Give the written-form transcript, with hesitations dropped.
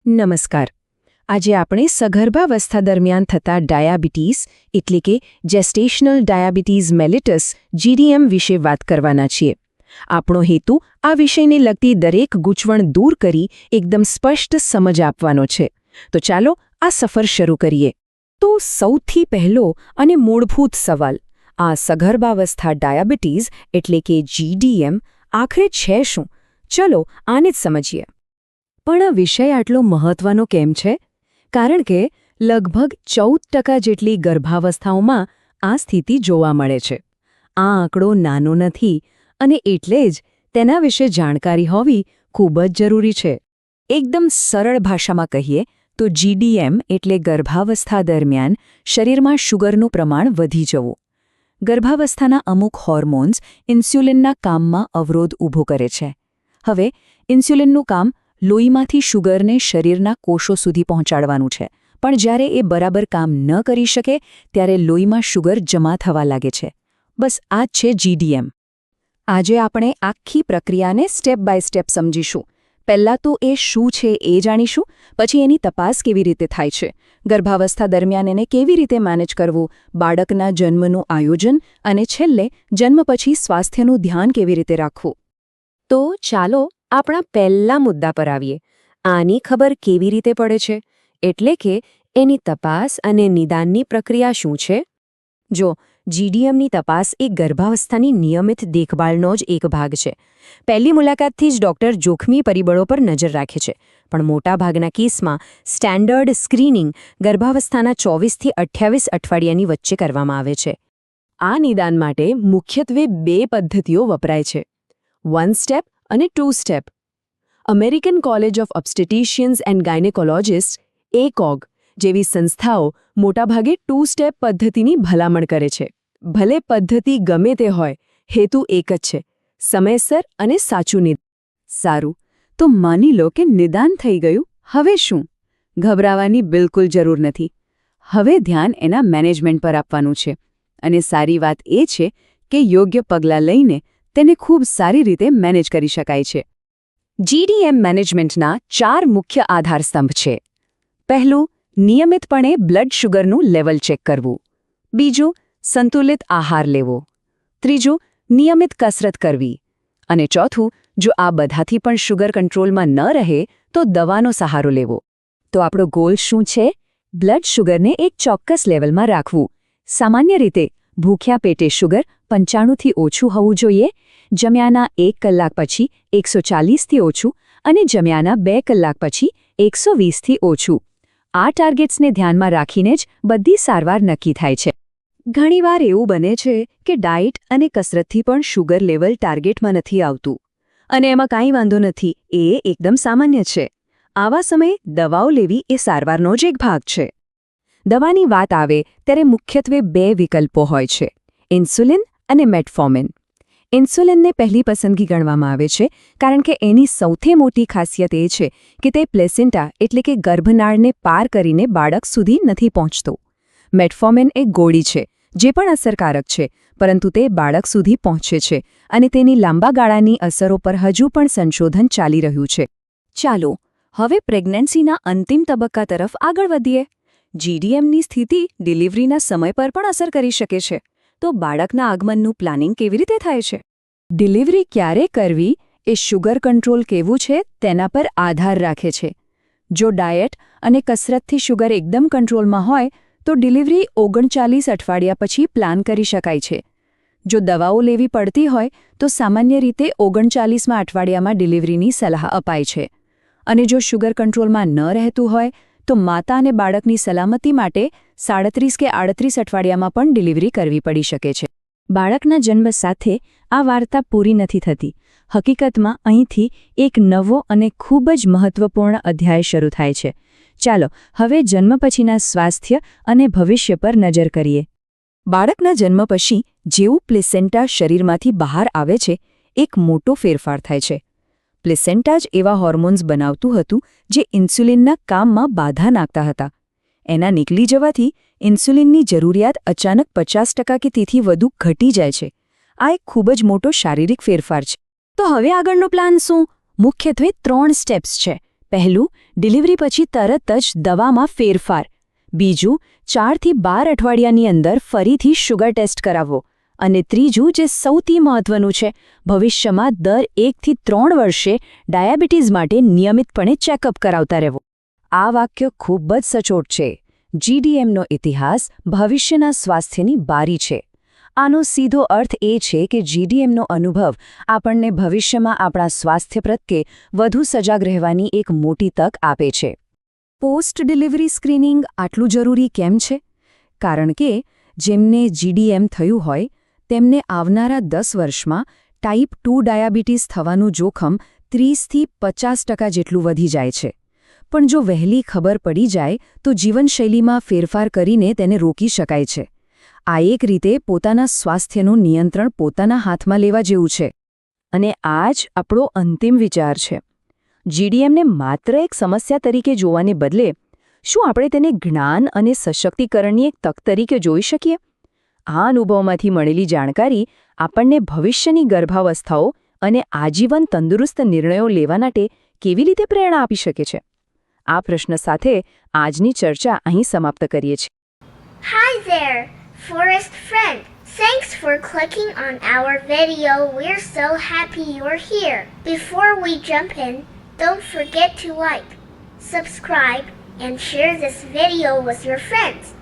નમસ્કાર. આજે આપણે સગર્ભાવસ્થા દરમિયાન થતા ડાયાબિટીસ એટલે કે જેસ્ટેશનલ ડાયાબિટીસ મેલિટસ જીડીએમ વિશે વાત કરવાના છીએ. આપણો હેતુ આ વિષયને લગતી દરેક ગૂંચવણ દૂર કરી એકદમ સ્પષ્ટ સમજ આપવાનો છે. તો ચાલો આ સફર શરૂ કરીએ. તો સૌથી પહેલો અને મૂળભૂત સવાલ, આ સગર્ભાવસ્થા ડાયાબિટીસ એટલે કે જીડીએમ આખરે છે શું? ચલો આને જ સમજીએ. પણ આ વિષય આટલો મહત્વનો કેમ છે? કારણ કે લગભગ 14% જેટલી ગર્ભાવસ્થાઓમાં આ સ્થિતિ જોવા મળે છે. આ આંકડો નાનો નથી અને એટલે જ તેના વિશે જાણકારી હોવી ખૂબ જ જરૂરી છે. એકદમ સરળ ભાષામાં કહીએ તો જીડીએમ એટલે ગર્ભાવસ્થા દરમિયાન શરીરમાં શુગરનું પ્રમાણ વધી જવું. ગર્ભાવસ્થાના અમુક હોર્મોન્સ ઇન્સ્યુલિનના કામમાં અવરોધ ઊભો કરે છે. હવે ઇન્સ્યુલિનનું કામ લોહીમાંથી શુગરને શરીરના કોષો સુધી પહોંચાડવાનું છે, પણ જ્યારે એ બરાબર કામ ન કરી શકે ત્યારે લોહીમાં શુગર જમા થવા લાગે છે. બસ આ જ છે જીડીએમ. આજે આપણે આખી પ્રક્રિયાને સ્ટેપ બાય સ્ટેપ સમજીશું. પહેલાં તો એ શું છે એ જાણીશું, પછી એની તપાસ કેવી રીતે થાય છે, ગર્ભાવસ્થા દરમિયાન એને કેવી રીતે મેનેજ કરવું, બાળકના જન્મનું આયોજન અને છેલ્લે જન્મ પછી સ્વાસ્થ્યનું ધ્યાન કેવી રીતે રાખવું. તો ચાલો આપણા પહેલા મુદ્દા પર આવીએ. આની ખબર કેવી રીતે પડે છે, એટલે કે એની તપાસ અને નિદાનની પ્રક્રિયા શું છે? જો જીડીએમની તપાસ એ ગર્ભાવસ્થાની નિયમિત દેખભાળનો જ એક ભાગ છે. પહેલી મુલાકાતથી જ ડૉક્ટર જોખમી પરિબળો પર નજર રાખે છે, પણ મોટાભાગના કેસમાં સ્ટેન્ડર્ડ સ્ક્રીનિંગ ગર્ભાવસ્થાના 24 થી 28 અઠવાડિયાની વચ્ચે કરવામાં આવે છે. આ નિદાન માટે મુખ્યત્વે 2 પદ્ધતિઓ વપરાય છે: 1 સ્ટેપ અને 2 step. American college of obstetricians and gynaecologist ACOG જેવી સંસ્થાઓ મોટાભાગે 2 સ્ટેપ પદ્ધતિની ભલામણ કરે છે. ભલે પદ્ધતિ ગમે તે હોય, હેતુ એક જ છે: સમયસર અને સાચું નિદાન. સારું, તો માની લો કે નિદાન થઈ ગયું. હવે શું? ગભરાવાની બિલકુલ જરૂર નથી. હવે ધ્યાન એના મેનેજમેન્ટ પર આપવાનું છે. અને સારી વાત એ છે કે યોગ્ય પગલાં લઈને તેને ખૂબ સારી રીતે મેનેજ કરી શકાય છે. જીડીએમ મેનેજમેન્ટના 4 મુખ્ય આધારસ્તંભ છે. પહેલું, નિયમિતપણે બ્લડ શુગરનું લેવલ ચેક કરવું. બીજું, સંતુલિત આહાર લેવો. ત્રીજું, નિયમિત કસરત કરવી. અને ચોથું, જો આ બધાથી પણ શુગર કંટ્રોલમાં ન રહે તો દવાનો સહારો લેવો. તો આપણો ગોલ શું છે? બ્લડ શુગરને એક ચોક્કસ લેવલમાં રાખવું. સામાન્ય રીતે ભૂખ્યા પેટે શુગર 95 થી ઓછું હોવું જોઈએ, જમ્યાના 1 કલાક પછી 140 થી ઓછું અને જમ્યાના 2 કલાક પછી 120 થી ઓછું. આ ટાર્ગેટ્સને ધ્યાનમાં રાખીને જ બધી સારવાર નક્કી થાય છે. ઘણીવાર એવું બને છે કે ડાયટ અને કસરતથી પણ શુગર લેવલ ટાર્ગેટમાં નથી આવતું, અને એમાં કાંઈ વાંધો નથી, એ એકદમ સામાન્ય છે. આવા સમયે દવાઓ લેવી એ સારવારનો જ એક ભાગ છે. દવાની વાત આવે ત્યારે મુખ્યત્વે 2 વિકલ્પો હોય છે: ઇન્સ્યુલિન અને મેટફોર્મિન. ઇન્સ્યુલિનને પહેલી પસંદગી ગણવામાં આવે છે કારણ કે એની સૌથી મોટી ખાસિયત એ છે કે તે પ્લેસેન્ટા એટલે કે ગર્ભનાળને પાર કરીને બાળક સુધી નથી પહોંચતો. મેટફોર્મિન એક ગોળી છે જે પણ અસરકારક છે, પરંતુ તે બાળક સુધી પહોંચે છે અને તેની લાંબા ગાળાની અસરો પર હજુ પણ સંશોધન ચાલી રહ્યું છે. ચાલો હવે પ્રેગ્નન્સીના અંતિમ તબક્કા તરફ આગળ વધીએ. જીડીએમની સ્થિતિ ડિલિવરીના સમય પર પણ અસર કરી શકે છે. તો બાળકના આગમનનું પ્લાનિંગ કેવી રીતે થાય છે? ડિલિવરી ક્યારે કરવી એ શુગર કંટ્રોલ કેવું છે તેના પર આધાર રાખે છે. જો ડાયટ અને કસરતથી શુગર એકદમ કંટ્રોલમાં હોય તો ડિલિવરી 39 અઠવાડિયા પછી પ્લાન કરી શકાય છે. જો દવાઓ લેવી પડતી હોય તો સામાન્ય રીતે 39મા અઠવાડિયામાં ડિલિવરીની સલાહ અપાય છે. અને જો શુગર કંટ્રોલમાં ન રહેતું હોય તો માતા અને બાળકની સલામતી માટે 37 કે 38 અઠવાડિયામાં પણ ડિલિવરી કરવી પડી શકે છે. બાળકના જન્મ સાથે આ વાર્તા પૂરી નથી થતી. હકીકતમાં અહીંથી એક નવો અને ખૂબ જ મહત્વપૂર્ણ અધ્યાય શરૂ થાય છે. ચાલો હવે જન્મ પછીના સ્વાસ્થ્ય અને ભવિષ્ય પર નજર કરીએ. બાળકના જન્મ પછી જેવું પ્લેસેન્ટા શરીરમાંથી બહાર આવે છે, એક મોટો ફેરફાર થાય છે. પ્લેસેન્ટા જ એવા હોર્મોન્સ બનાવતું હતું જે ઇન્સ્યુલિનના કામમાં બાધા નાખતા હતા. એના નીકળી જવાથી ઇન્સ્યુલિનની જરૂરિયાત અચાનક 50% કે તેથી વધુ ઘટી જાય છે. આ એક ખૂબ જ મોટો શારીરિક ફેરફાર છે. તો હવે આગળનો પ્લાન શું? મુખ્યત્વે 3 સ્ટેપ્સ છે. પહેલું, ડિલિવરી પછી તરત જ દવામાં ફેરફાર. બીજું, 4 થી 12 અઠવાડિયાની અંદર ફરીથી શુગર ટેસ્ટ કરાવવો. અને ત્રીજું, જે સૌથી મહત્વનું છે, ભવિષ્યમાં દર 1 થી 3 વર્ષે ડાયાબિટીસ માટે નિયમિતપણે ચેકઅપ કરાવતા રહેવું. આ વાક્ય ખૂબ જ સચોટ છે. જીડીએમનો ઇતિહાસ ભવિષ્યના સ્વાસ્થ્યની બારી છે. આનો સીધો અર્થ એ છે કે જીડીએમનો અનુભવ આપણને ભવિષ્યમાં આપણા સ્વાસ્થ્ય પ્રત્યે વધુ સજાગ રહેવાની એક મોટી તક આપે છે. પોસ્ટ ડિલિવરી સ્ક્રીનિંગ આટલું જરૂરી કેમ છે? કારણ કે જેમને જીડીએમ થયું હોય તેમને આવનારા 10 વર્ષમાં ટાઈપ 2 ડાયાબિટીસ થવાનું જોખમ 30થી 50% જેટલું વધી જાય છે. પણ જો વહેલી ખબર પડી જાય તો જીવનશૈલીમાં ફેરફાર કરીને તેને રોકી શકાય છે. આ એક રીતે પોતાના સ્વાસ્થ્યનું નિયંત્રણ પોતાના હાથમાં લેવા જેવું છે. અને આ જ આપણો અંતિમ વિચાર છે. જીડીએમને માત્ર એક સમસ્યા તરીકે જોવાને બદલે શું આપણે તેને જ્ઞાન અને સશક્તિકરણની એક તક તરીકે જોઈ શકીએ? આ અનુભવમાંથી મળેલી જાણકારી આપણને ભવિષ્યની ગર્ભાવસ્થાઓ અને આજીવન તંદુરસ્ત નિર્ણયો લેવા માટે કેવી રીતે પ્રેરણા આપી શકે છે? આ પ્રશ્ન સાથે આજની ચર્ચા અહીં સમાપ્ત કરીએ છીએ. Hi there, forest friend. Thanks for clicking on our video. We're so happy you're here. Before we jump in, don't forget to like, subscribe, and share this video with your friends.